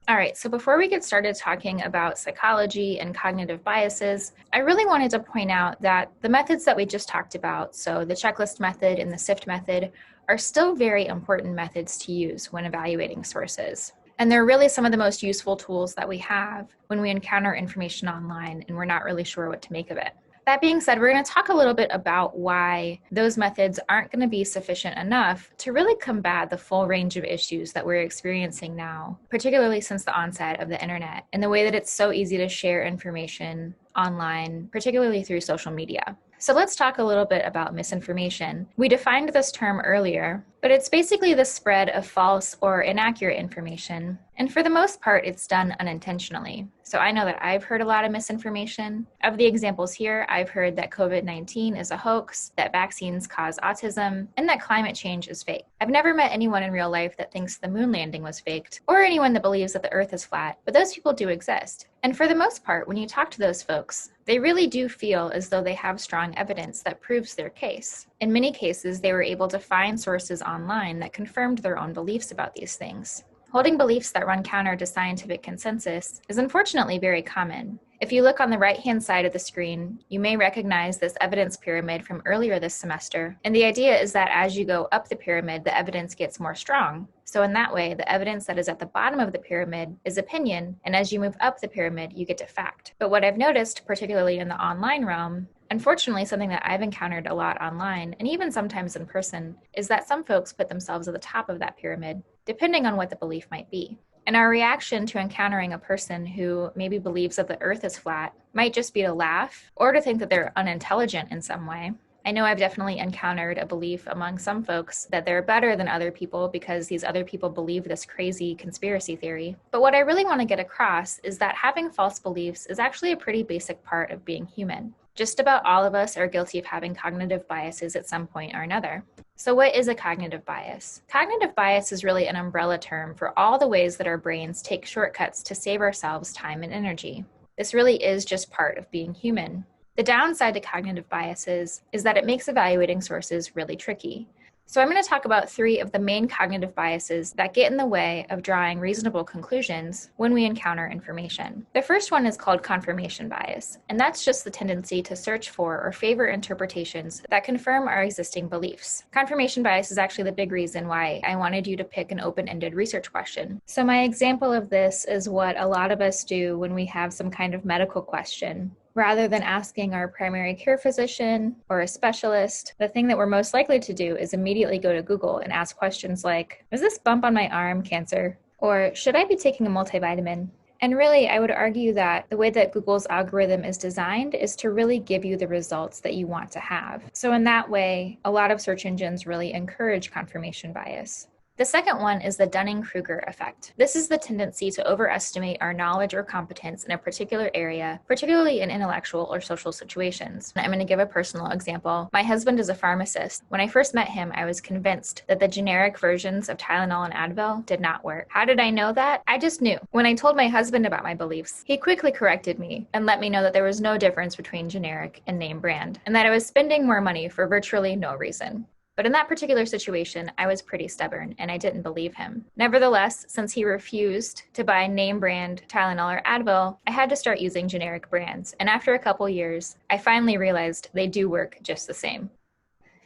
All right, so before we get started talking about psychology and cognitive biases, I really wanted to point out that the methods that we just talked about, so the checklist method and the SIFT method, are still very important methods to use when evaluating sources. And they're really some of the most useful tools that we have when we encounter information online and we're not really sure what to make of it. That being said, we're going to talk a little bit about why those methods aren't going to be sufficient enough to really combat the full range of issues that we're experiencing now, particularly since the onset of the internet and the way that it's so easy to share information online, particularly through social media. So let's talk a little bit about misinformation. We defined this term earlier, but it's basically the spread of false or inaccurate information. And for the most part, it's done unintentionally. So I know that I've heard a lot of misinformation. Of the examples here, I've heard that COVID-19 is a hoax, that vaccines cause autism, and that climate change is fake. I've never met anyone in real life that thinks the moon landing was faked, or anyone that believes that the earth is flat, but those people do exist. And for the most part, when you talk to those folks, they really do feel as though they have strong evidence that proves their case. In many cases, they were able to find sources online that confirmed their own beliefs about these things. Holding beliefs that run counter to scientific consensus is unfortunately very common. If you look on the right-hand side of the screen, you may recognize this evidence pyramid from earlier this semester. And the idea is that as you go up the pyramid, the evidence gets more strong. So in that way, the evidence that is at the bottom of the pyramid is opinion, and as you move up the pyramid, you get to fact. But what I've noticed, particularly in the online realm, unfortunately, something that I've encountered a lot online, and even sometimes in person, is that some folks put themselves at the top of that pyramid, depending on what the belief might be. And our reaction to encountering a person who maybe believes that the earth is flat might just be to laugh or to think that they're unintelligent in some way. I know I've definitely encountered a belief among some folks that they're better than other people because these other people believe this crazy conspiracy theory. But what I really want to get across is that having false beliefs is actually a pretty basic part of being human. Just about all of us are guilty of having cognitive biases at some point or another. So what is a cognitive bias? Cognitive bias is really an umbrella term for all the ways that our brains take shortcuts to save ourselves time and energy. This really is just part of being human. The downside to cognitive biases is that it makes evaluating sources really tricky. So I'm going to talk about 3 of the main cognitive biases that get in the way of drawing reasonable conclusions when we encounter information. The first one is called confirmation bias, and that's just the tendency to search for or favor interpretations that confirm our existing beliefs. Confirmation bias is actually the big reason why I wanted you to pick an open-ended research question. So my example of this is what a lot of us do when we have some kind of medical question. Rather than asking our primary care physician or a specialist, the thing that we're most likely to do is immediately go to Google and ask questions like, is this bump on my arm cancer? Or should I be taking a multivitamin? And really, I would argue that the way that Google's algorithm is designed is to really give you the results that you want to have. So in that way, a lot of search engines really encourage confirmation bias. The second one is the Dunning-Kruger effect. This is the tendency to overestimate our knowledge or competence in a particular area, particularly in intellectual or social situations. I'm going to give a personal example. My husband is a pharmacist. When I first met him, I was convinced that the generic versions of Tylenol and Advil did not work. How did I know that? I just knew. When I told my husband about my beliefs, he quickly corrected me and let me know that there was no difference between generic and name brand, and that I was spending more money for virtually no reason. But in that particular situation, I was pretty stubborn and I didn't believe him. Nevertheless, since he refused to buy name brand Tylenol or Advil, I had to start using generic brands. And after a couple years, I finally realized they do work just the same.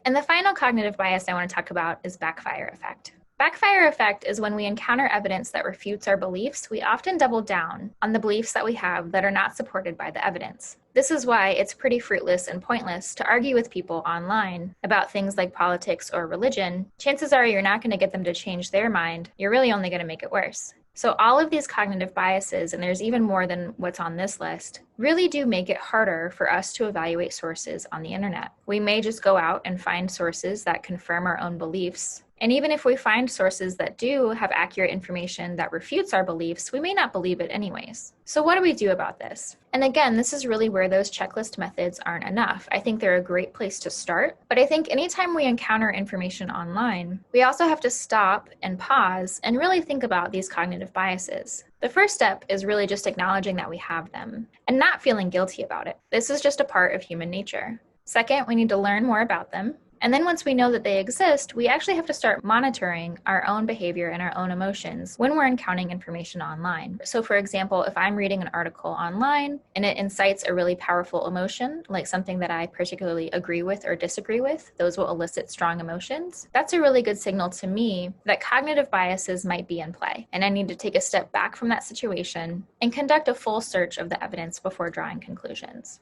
And the final cognitive bias I want to talk about is backfire effect. Backfire effect is when we encounter evidence that refutes our beliefs, we often double down on the beliefs that we have that are not supported by the evidence. This is why it's pretty fruitless and pointless to argue with people online about things like politics or religion. Chances are you're not going to get them to change their mind. You're really only going to make it worse. So all of these cognitive biases, and there's even more than what's on this list, really do make it harder for us to evaluate sources on the internet. We may just go out and find sources that confirm our own beliefs. And even if we find sources that do have accurate information that refutes our beliefs, we may not believe it anyways. So what do we do about this? And again, this is really where those checklist methods aren't enough. I think they're a great place to start, but I think anytime we encounter information online, we also have to stop and pause and really think about these cognitive biases. The first step is really just acknowledging that we have them and not feeling guilty about it. This is just a part of human nature. Second, we need to learn more about them. And then once we know that they exist, we actually have to start monitoring our own behavior and our own emotions when we're encountering information online. So for example, if I'm reading an article online and it incites a really powerful emotion, like something that I particularly agree with or disagree with, those will elicit strong emotions. That's a really good signal to me that cognitive biases might be in play, and I need to take a step back from that situation and conduct a full search of the evidence before drawing conclusions.